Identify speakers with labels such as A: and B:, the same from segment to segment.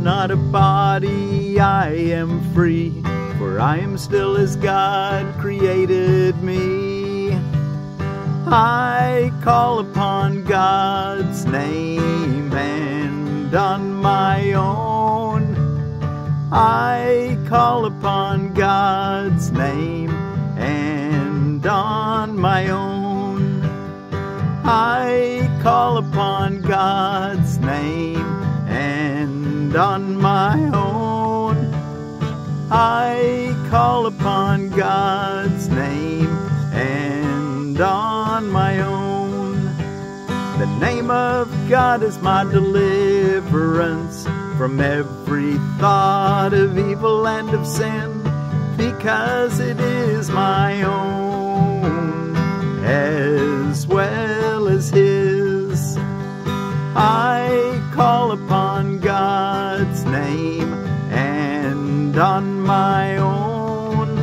A: not a body, I am free, for I am still as God created me. I call upon God's name, and on my own I call upon God's name, and on my own I call upon God's name, and on my own I call upon God's name, and on my own. The name of God is my deliverance from every thought of evil and of sin, because it is my own as well as His. I call upon God's name, and on my own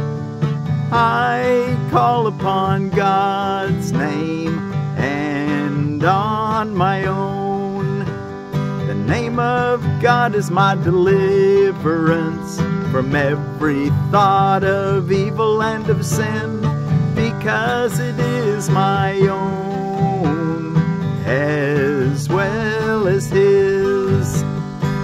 A: I call upon God's name, and on my own. The name of God is my deliverance from every thought of evil and of sin, because it is my own as well as His.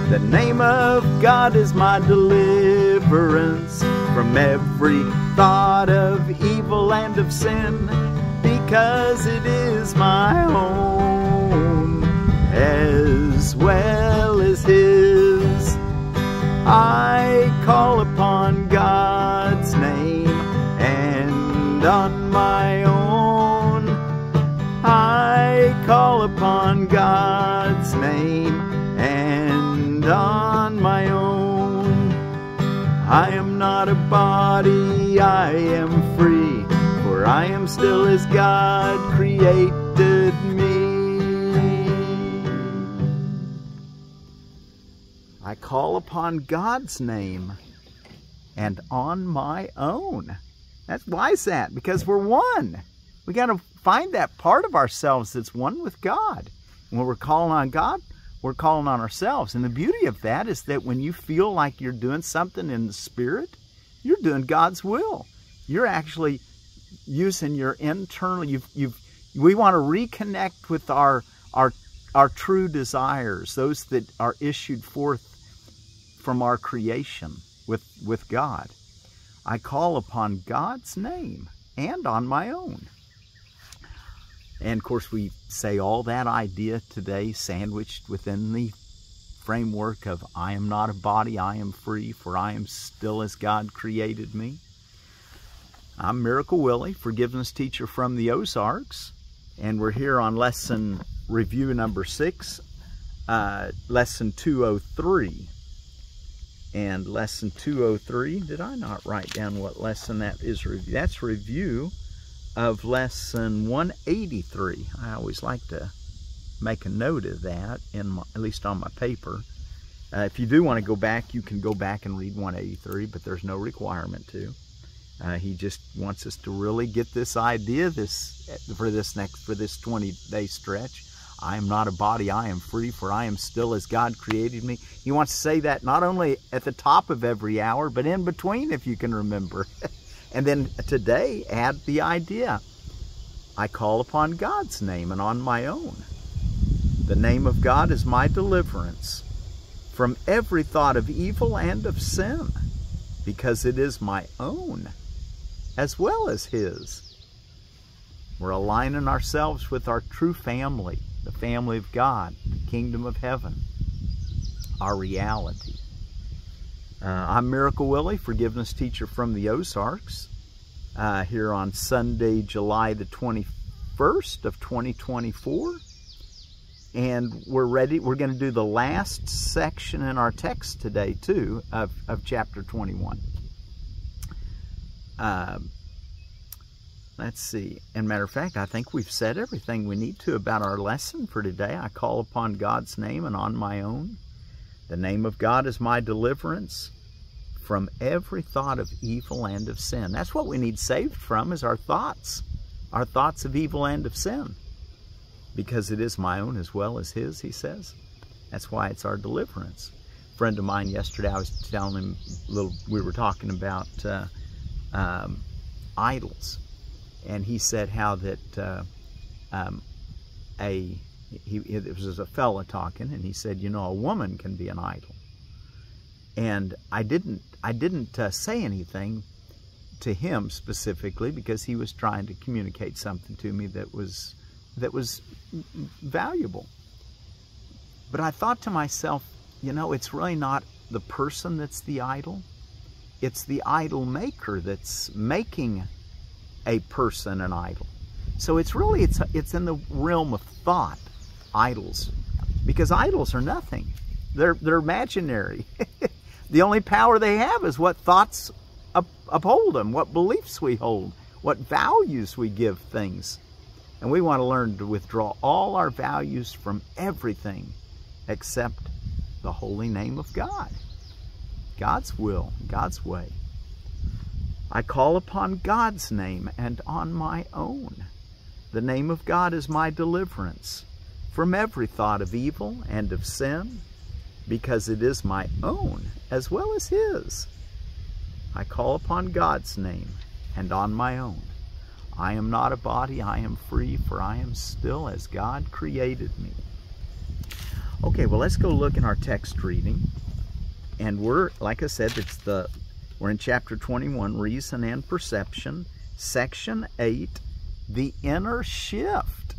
A: The name of God is my deliverance from every thought of evil and of sin, because it is my own as well as His. I call upon God's name, and on my own I call upon God's name, and on my own. I am not a body, I am free, for I am still as God created me. I call upon God's name, and on my own. Why is that? Because we're one. We got to find that part of ourselves that's one with God. When we're calling on God, we're calling on ourselves. And the beauty of that is that when you feel like you're doing something in the Spirit, you're doing God's will. You're actually using your internal, we want to reconnect with our true desires, those that are issued forth from our creation with God. I call upon God's name, and on my own. And of course we say all that idea today sandwiched within the framework of I am not a body, I am free, for I am still as God created me. I'm Miracle Willie, forgiveness teacher from the Ozarks, and we're here on lesson review number 6, lesson 203. And lesson 203, did I not write down what lesson that is? That's review of lesson 183. I always like to make a note of that, at least on my paper. If you do want to go back, you can go back and read 183, but there's no requirement to. He just wants us to really get this idea for this 20-day stretch. I am not a body, I am free, for I am still as God created me. He wants to say that not only at the top of every hour, but in between, if you can remember. And then today, add the idea. I call upon God's name, and on my own. The name of God is my deliverance from every thought of evil and of sin, because it is my own as well as His. We're aligning ourselves with our true family, the family of God, the kingdom of heaven, our reality. I'm Miracle Willie, forgiveness teacher from the Ozarks, here on Sunday, July the 21st of 2024. And we're ready. We're going to do the last section in our text today, too, of chapter 21. Let's see. And matter of fact, I think we've said everything we need to about our lesson for today. I call upon God's name, and on my own. The name of God is my deliverance from every thought of evil and of sin. That's what we need saved from, is our thoughts of evil and of sin. Because it is my own as well as His, he says. That's why it's our deliverance. friend of mine yesterday, I was telling him we were talking about idols, and he said how that it was a fella talking, and he said, you know, a woman can be an idol. And I didn't say anything to him specifically, because he was trying to communicate something to me that was valuable. But I thought to myself, you know, it's really not the person that's the idol. It's the idol maker that's making a person an idol. So it's really, it's in the realm of thought, idols. Because idols are nothing. They're imaginary. The only power they have is what thoughts uphold them, what beliefs we hold, what values we give things. And we want to learn to withdraw all our values from everything except the holy name of God. God's will, God's way. I call upon God's name and on my own. The name of God is my deliverance from every thought of evil and of sin, because it is my own as well as His. I call upon God's name and on my own. I am not a body, I am free, for I am still as God created me. Okay, well, let's go look in our text reading. And we're, like I said, we're in chapter 21, Reason and Perception, section 8, the inner shift.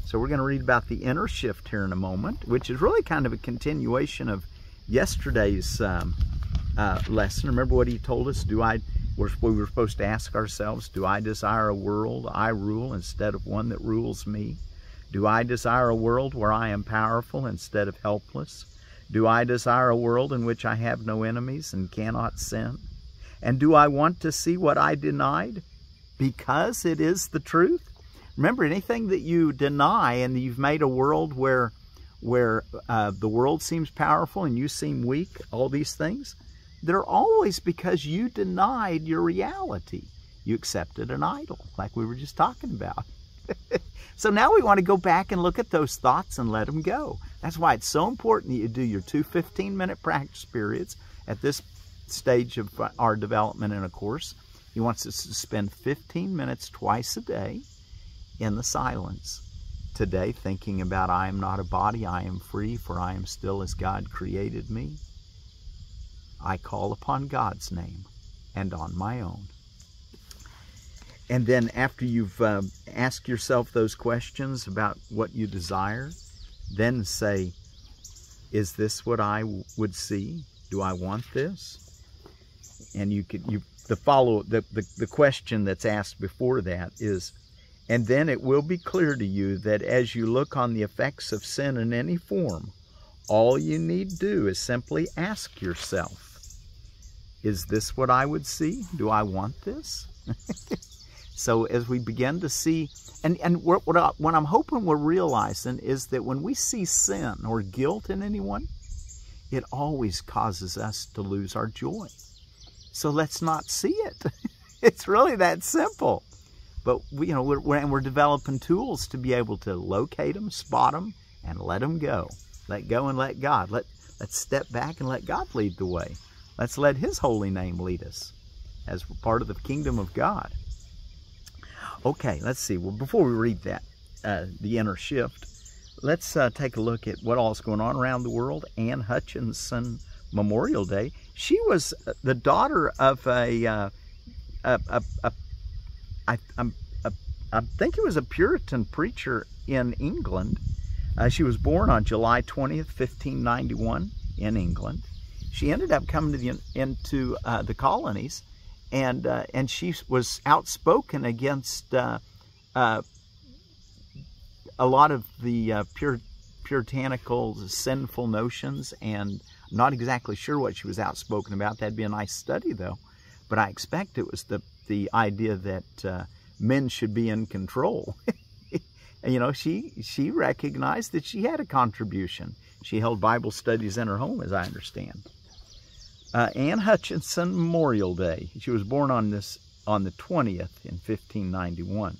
A: So we're going to read about the inner shift here in a moment, which is really kind of a continuation of yesterday's lesson. Remember what he told us? We were supposed to ask ourselves, do I desire a world I rule instead of one that rules me? Do I desire a world where I am powerful instead of helpless? Do I desire a world in which I have no enemies and cannot sin? And do I want to see what I denied? Because it is the truth. Remember, anything that you deny and you've made a world where the world seems powerful and you seem weak, all these things, they're always because you denied your reality. You accepted an idol, like we were just talking about. So now we want to go back and look at those thoughts and let them go. That's why it's so important that you do your 2 15-minute practice periods at this stage of our development in a course. He wants us to spend 15 minutes twice a day in the silence. Today, thinking about, I am not a body, I am free, for I am still as God created me. I call upon God's name and on my own. And then after you've asked yourself those questions about what you desire, then say, is this what I would see? Do I want this? And the question that's asked before that is, and then it will be clear to you that as you look on the effects of sin in any form, all you need do is simply ask yourself, is this what I would see? Do I want this? So as we begin to see, and what I'm hoping we're realizing is that when we see sin or guilt in anyone, it always causes us to lose our joy. So let's not see it. It's really that simple. But we're developing tools to be able to locate them, spot them, and let them go. Let go and let God. Let's step back and let God lead the way. Let's let His holy name lead us as part of the kingdom of God. Okay, let's see. Well, before we read that, the inner shift, let's take a look at what all's going on around the world. Anne Hutchinson Memorial Day. She was the daughter of I think it was a Puritan preacher in England. She was born on July 20th, 1591 in England. She ended up coming into the colonies, and she was outspoken against a lot of the puritanical, sinful notions, and not exactly sure what she was outspoken about. That'd be a nice study, though. But I expect it was the idea that men should be in control. And, she recognized that she had a contribution. She held Bible studies in her home, as I understand. Anne Hutchinson Memorial Day. She was born on the 20th in 1591.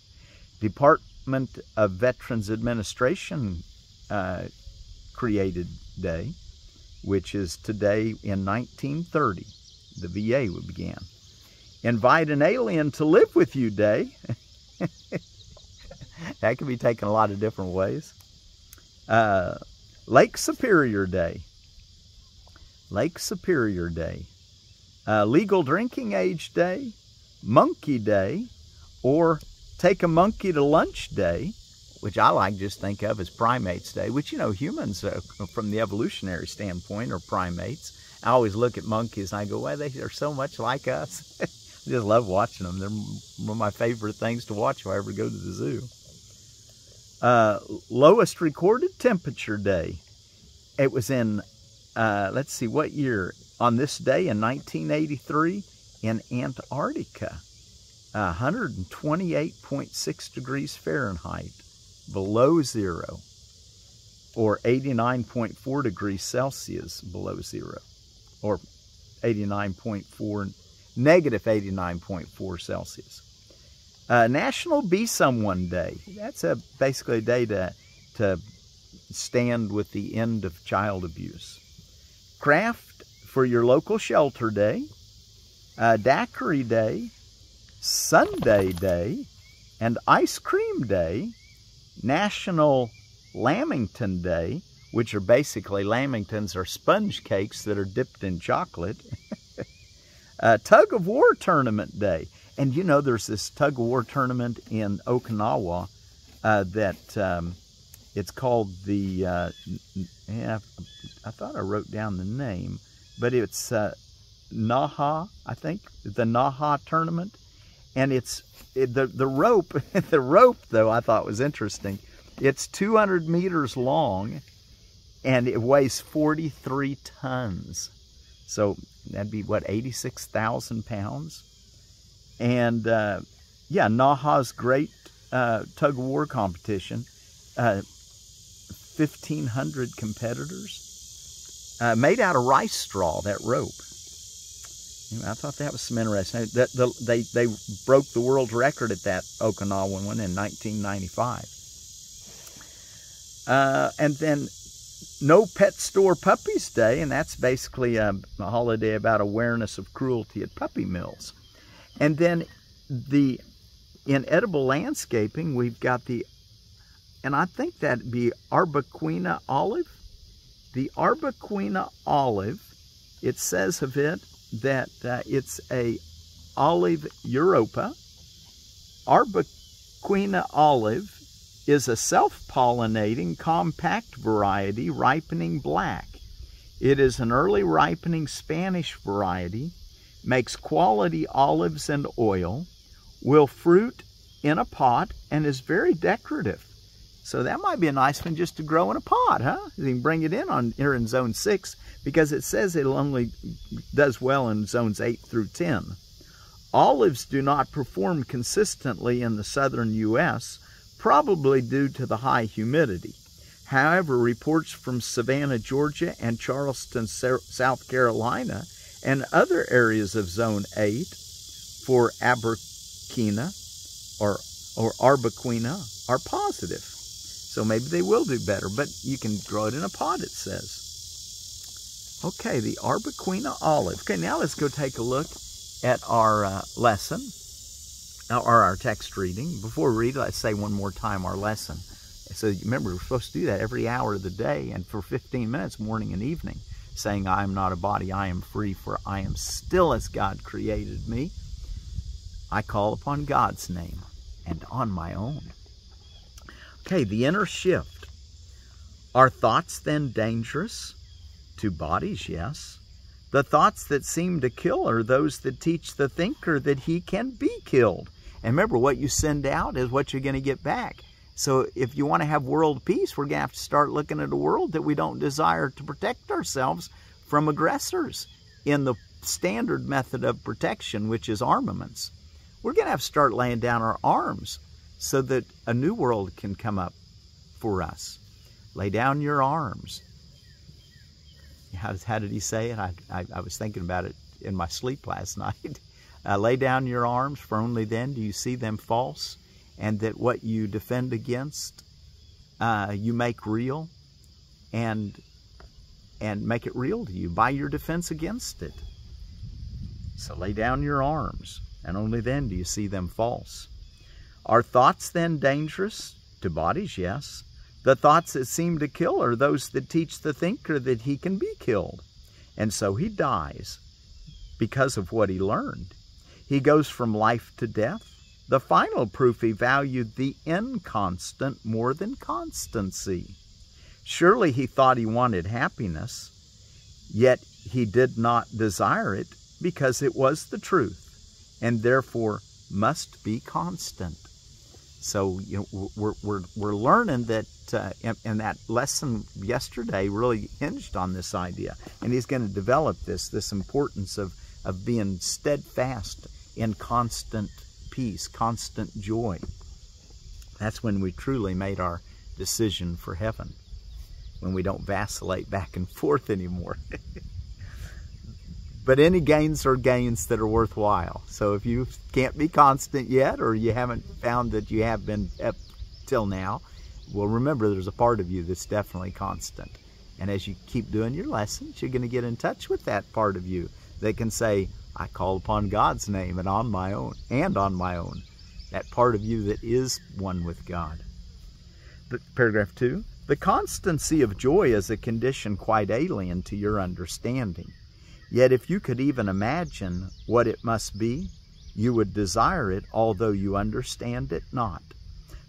A: Department of Veterans Administration created day. which is today in 1930. The VA began. Invite an alien to live with you day. That can be taken a lot of different ways. Lake Superior Day. Lake Superior Day. Legal Drinking Age Day. Monkey Day. Or Take a Monkey to Lunch Day, which I like just think of as Primates Day, which, you know, humans, from the evolutionary standpoint, are primates. I always look at monkeys and I go, well, they're so much like us. I just love watching them. They're one of my favorite things to watch if I ever go to the zoo. Lowest recorded temperature day. It was in, let's see, what year? On this day in 1983 in Antarctica. 128.6 degrees Fahrenheit, below zero, or 89.4 degrees Celsius below zero, or negative 89.4 Celsius. National Be Someone Day. That's basically a day to stand with the end of child abuse. Craft for your local shelter day. Daiquiri Day. Sunday Day. And Ice Cream Day. National Lamington Day, which are basically, lamingtons are sponge cakes that are dipped in chocolate. Tug of War Tournament Day. And you know, there's this tug of war tournament in Okinawa that it's called the, I thought I wrote down the name, but it's Naha, I think, the Naha tournament. And it's the rope, the rope though I thought was interesting. It's 200 meters long and it weighs 43 tons. So that'd be what, 86,000 pounds? And yeah, Naha's great tug of war competition. 1,500 competitors. Made out of rice straw, that rope. I thought that was some interesting. They broke the world record at that Okinawan one in 1995. And then No Pet Store Puppies Day, and that's basically a holiday about awareness of cruelty at puppy mills. And then in edible landscaping, we've got and I think that'd be Arbequina olive. The Arbequina olive, it says of it that it's a Olive Europa. Arbequina olive is a self-pollinating compact variety ripening black. It is an early ripening Spanish variety, makes quality olives and oil, will fruit in a pot, and is very decorative. So that might be a nice one just to grow in a pot, huh? You can bring it in here in Zone 6, because it says it only does well in Zones 8 through 10. Olives do not perform consistently in the southern U.S., probably due to the high humidity. However, reports from Savannah, Georgia, and Charleston, South Carolina, and other areas of Zone 8 for Arbequina or Arbequina are positive. So maybe they will do better, but you can grow it in a pot, it says. Okay, the Arbequina olive. Okay, now let's go take a look at our lesson, or our text reading. Before we read, let's say one more time our lesson. So remember, we're supposed to do that every hour of the day and for 15 minutes, morning and evening, saying, I am not a body, I am free, for I am still as God created me. I call upon God's name and on my own. Okay, the inner shift. Are thoughts then dangerous? To bodies, yes. The thoughts that seem to kill are those that teach the thinker that he can be killed. And remember, what you send out is what you're going to get back. So if you want to have world peace, we're going to have to start looking at a world that we don't desire to protect ourselves from aggressors in the standard method of protection, which is armaments. We're going to have to start laying down our arms so that a new world can come up for us. Lay down your arms. How did he say it? I was thinking about it in my sleep last night. Lay down your arms, for only then do you see them false, and that what you defend against, you make real. And and make it real to you by your defense against it. So lay down your arms, and only then do you see them false. Are thoughts then dangerous? To bodies, yes. The thoughts that seem to kill are those that teach the thinker that he can be killed. And so he dies because of what he learned. He goes from life to death. The final proof he valued the inconstant more than constancy. Surely he thought he wanted happiness, yet he did not desire it because it was the truth and therefore must be constant. So we're learning that, and that lesson yesterday really hinged on this idea. And he's going to develop this importance of being steadfast in constant peace, constant joy. That's when we truly made our decision for heaven, when we don't vacillate back and forth anymore. But any gains are gains that are worthwhile. So if you can't be constant yet, or you haven't found that you have been up till now, well, remember there's a part of you that's definitely constant. And as you keep doing your lessons, you're going to get in touch with that part of you that can say, I call upon God's name and on my own, that part of you that is one with God. Paragraph 2, the constancy of joy is a condition quite alien to your understanding. Yet if you could even imagine what it must be, you would desire it, although you understand it not.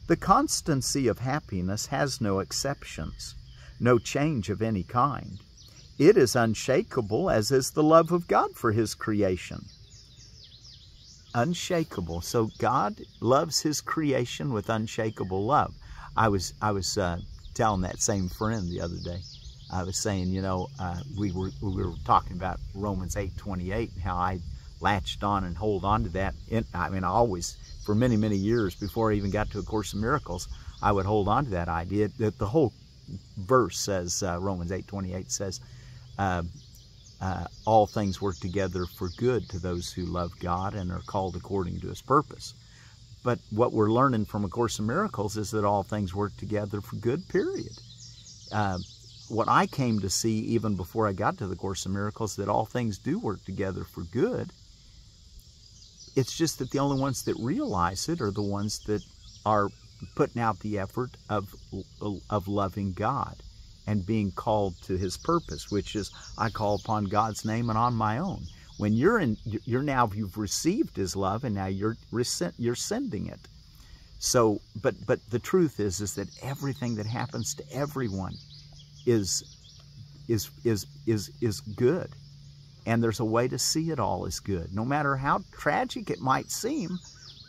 A: The constancy of happiness has no exceptions, no change of any kind. It is unshakable, as is the love of God for His creation. Unshakable. So God loves His creation with unshakable love. I was telling that same friend the other day. I was saying, we were talking about Romans 8:28 and how I latched on and hold on to that. I always, for many, many years before I even got to A Course in Miracles, I would hold on to that idea that the whole verse says, Romans 8:28 says, all things work together for good to those who love God and are called according to His purpose. But what we're learning from A Course in Miracles is that all things work together for good, period. What I came to see even before I got to the Course in Miracles, that all things do work together for good. It's just that the only ones that realize it are the ones that are putting out the effort of loving God and being called to His purpose, which is, I call upon God's name and on my own. When you've received His love, and now you're sending it. So, but the truth is that everything that happens to everyone is good, and there's a way to see it all as good. No matter how tragic it might seem,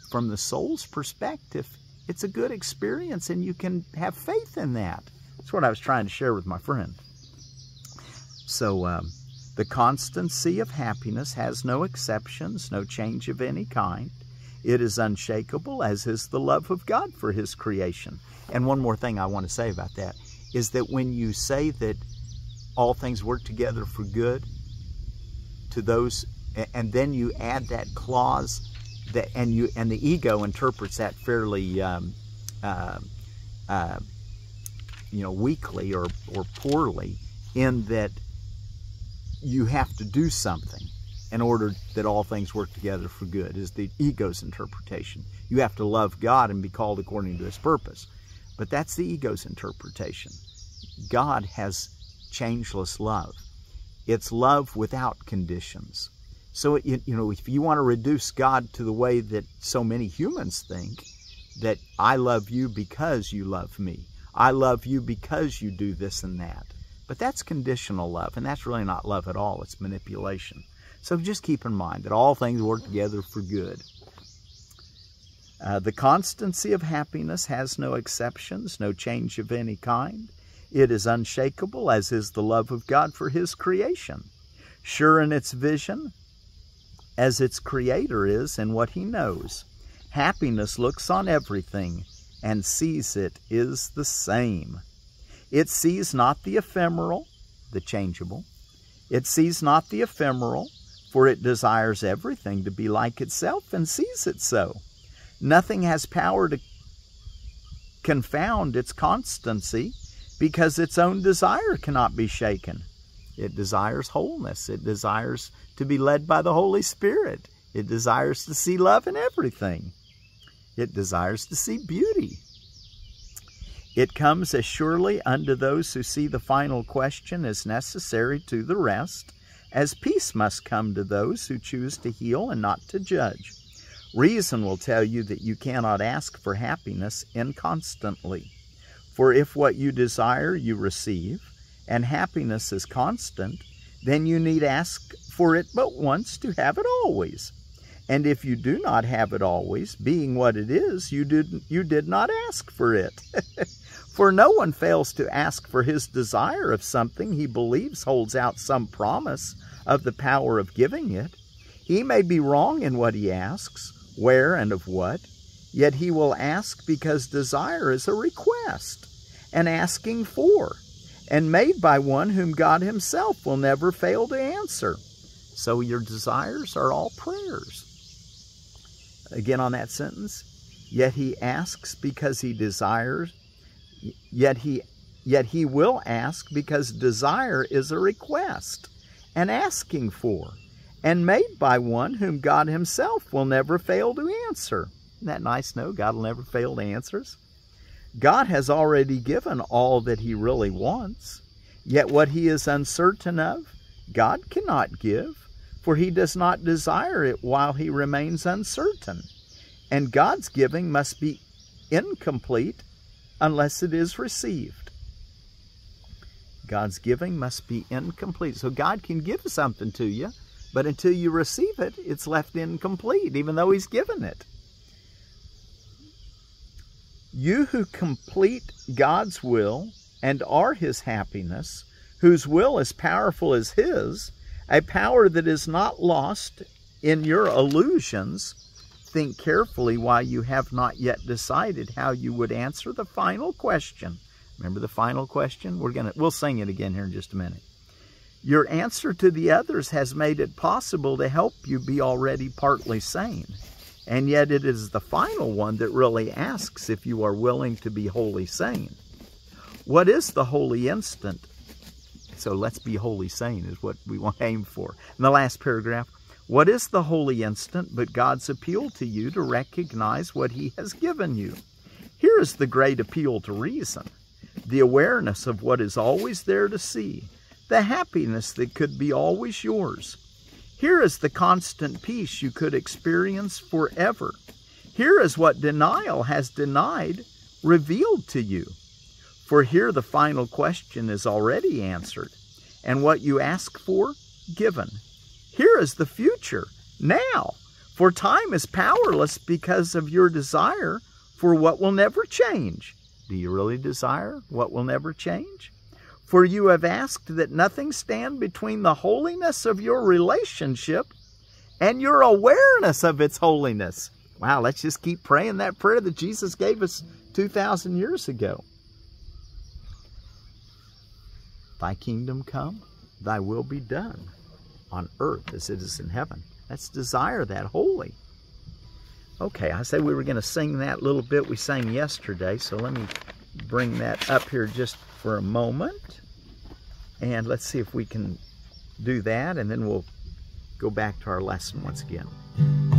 A: from the soul's perspective, it's a good experience, and you can have faith in that. That's what I was trying to share with my friend. So the constancy of happiness has no exceptions, no change of any kind. It is unshakable, as is the love of God for His creation. And one more thing I want to say about that is that when you say that all things work together for good to those, and then you add that clause, and the ego interprets that fairly weakly or poorly, in that you have to do something in order that all things work together for good, is the ego's interpretation. You have to love God and be called according to His purpose. But that's the ego's interpretation. God has changeless love. It's love without conditions. So, if you want to reduce God to the way that so many humans think, that I love you because you love me, I love you because you do this and that. But that's conditional love, and that's really not love at all. It's manipulation. So just keep in mind that all things work together for good. The constancy of happiness has no exceptions, no change of any kind. It is unshakable, as is the love of God for His creation. Sure in its vision, as its Creator is in what He knows. Happiness looks on everything and sees it is the same. It sees not the ephemeral, the changeable. It sees not the ephemeral, for it desires everything to be like itself and sees it so. Nothing has power to confound its constancy, because its own desire cannot be shaken. It desires wholeness. It desires to be led by the Holy Spirit. It desires to see love in everything. It desires to see beauty. It comes as surely unto those who see the final question as necessary to the rest, as peace must come to those who choose to heal and not to judge. Reason will tell you that you cannot ask for happiness inconstantly. For if what you desire you receive, and happiness is constant, then you need ask for it but once to have it always. And if you do not have it always, being what it is, you did not ask for it. For no one fails to ask for his desire of something he believes holds out some promise of the power of giving it. He may be wrong in what he asks, where and of what, yet he will ask because desire is a request, an asking for, and made by one whom God himself will never fail to answer. So your desires are all prayers. Again on that sentence, yet he asks because he desires, yet he will ask because desire is a request, an asking for, and made by one whom God himself will never fail to answer. Isn't that nice? No, God will never fail to answer us. God has already given all that he really wants, yet what he is uncertain of, God cannot give, for he does not desire it while he remains uncertain. And God's giving must be incomplete unless it is received. God's giving must be incomplete. So God can give something to you, but until you receive it, it's left incomplete, even though he's given it. You who complete God's will and are his happiness, whose will is powerful as his, a power that is not lost in your illusions, think carefully why you have not yet decided how you would answer the final question. Remember the final question? We'll sing it again here in just a minute. Your answer to the others has made it possible to help you be already partly sane. And yet it is the final one that really asks if you are willing to be wholly sane. What is the holy instant? So let's be wholly sane is what we want to aim for. In the last paragraph, what is the holy instant but God's appeal to you to recognize what he has given you? Here is the great appeal to reason, the awareness of what is always there to see, the happiness that could be always yours. Here is the constant peace you could experience forever. Here is what denial has denied, revealed to you. For here the final question is already answered, and what you ask for, given. Here is the future, now, for time is powerless because of your desire for what will never change. Do you really desire what will never change? For you have asked that nothing stand between the holiness of your relationship and your awareness of its holiness. Wow, let's just keep praying that prayer that Jesus gave us 2,000 years ago. Thy kingdom come, thy will be done on earth as it is in heaven. Let's desire that holy. Okay, I said we were going to sing that little bit we sang yesterday, so let me bring that up here just for a moment. And let's see if we can do that, and then we'll go back to our lesson once again.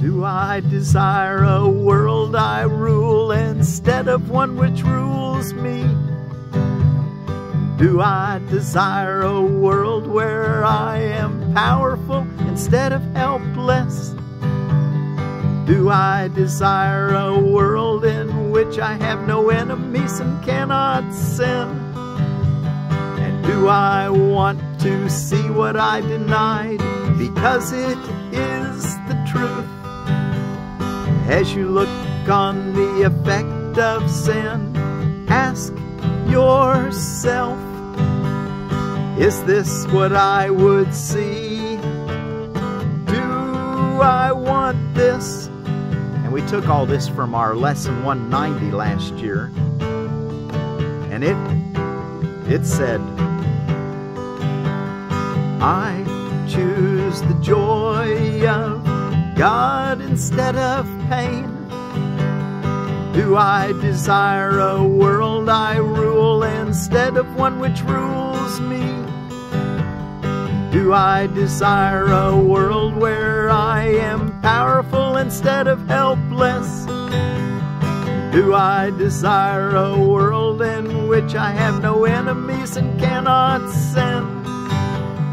A: Do I desire a world I rule instead of one which rules me? Do I desire a world where I am powerful instead of helpless? Do I desire a world in which I have no enemies and cannot sin? And do I want to see what I denied because it is the truth? As you look on the effect of sin, ask yourself, is this what I would see? Do I want this? And we took all this from our lesson 190 last year. And it said, I choose the joy of God instead of pain. Do I desire a world I rule instead of one which rules me? Do I desire a world where I am powerful instead of helpless? Do I desire a world in which I have no enemies and cannot sin?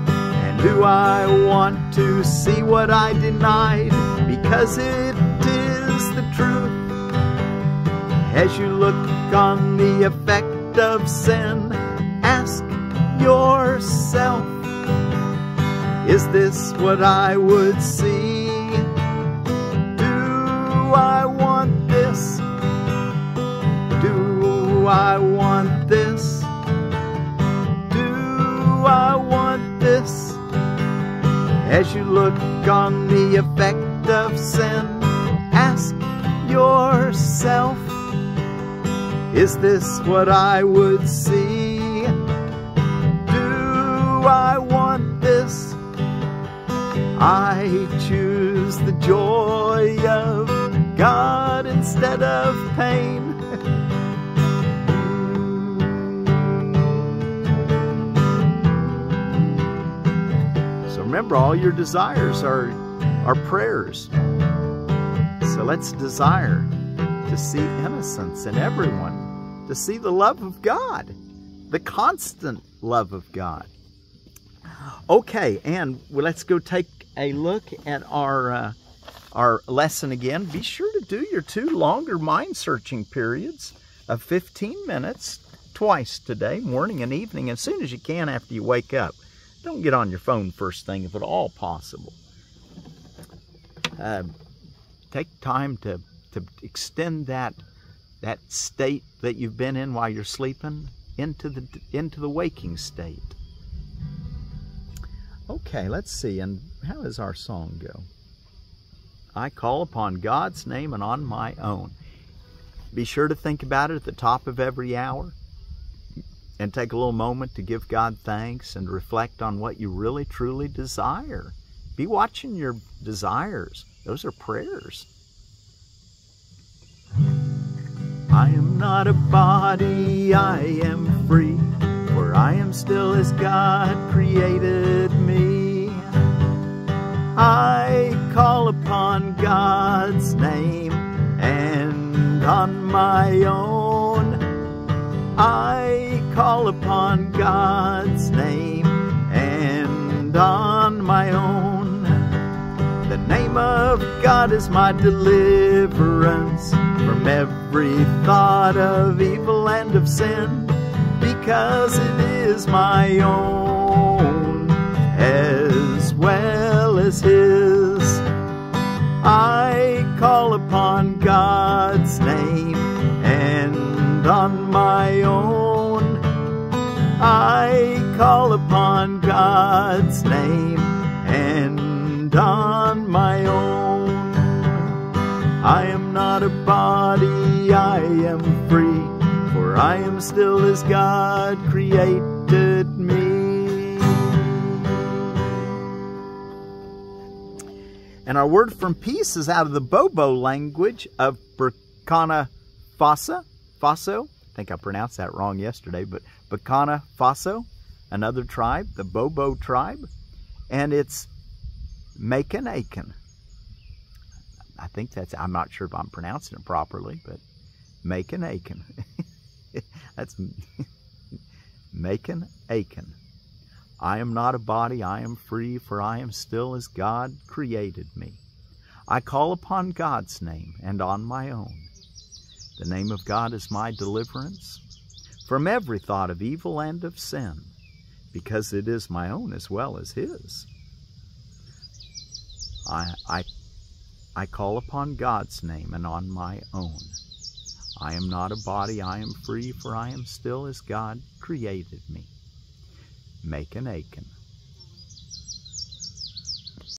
A: And do I want to see what I denied because it is the truth? As you look on the effect of sin, ask yourself, is this what I would see? Do I want this? Do I want this? Do I want this? As you look on the effect of sin, ask yourself, is this what I would see? Do I want this? I choose the joy of God instead of pain. So remember, all your desires are prayers. So let's desire to see innocence in everyone, to see the love of God, the constant love of God. Okay, and let's go take a look at our lesson again. Be sure to do your 2 longer mind-searching periods of 15 minutes twice today, morning and evening, as soon as you can after you wake up. Don't get on your phone first thing if at all possible. Take time to extend that state that you've been in while you're sleeping into the waking state. Okay, let's see. And how does our song go? I call upon God's name and on my own. Be sure to think about it at the top of every hour and take a little moment to give God thanks and reflect on what you really truly desire. Be watching your desires. Those are prayers. I am not a body, I am free, for I am still as God created me. I call upon God's name, and on my own, I call upon God's name, and on my own. The name of God is my deliverance from every thought of evil and of sin, because it is my own as well as His. I call upon God's name, and on my own, I call upon God's name, and on my own. I am not a body, I am free, for I am still as God created me. And our word from peace is out of the Bobo language of Burkina Faso. I think I pronounced that wrong yesterday, but Burkina Faso, another tribe, the Bobo tribe, and it's Makonakon. I think that's, I'm not sure if I'm pronouncing it properly, but Makonakon. That's Makonakon. I am not a body, I am free, for I am still as God created me. I call upon God's name and on my own. The name of God is my deliverance from every thought of evil and of sin, because it is my own as well as His. I call upon God's name and on my own. I am not a body, I am free, for I am still as God created me. Makonakon.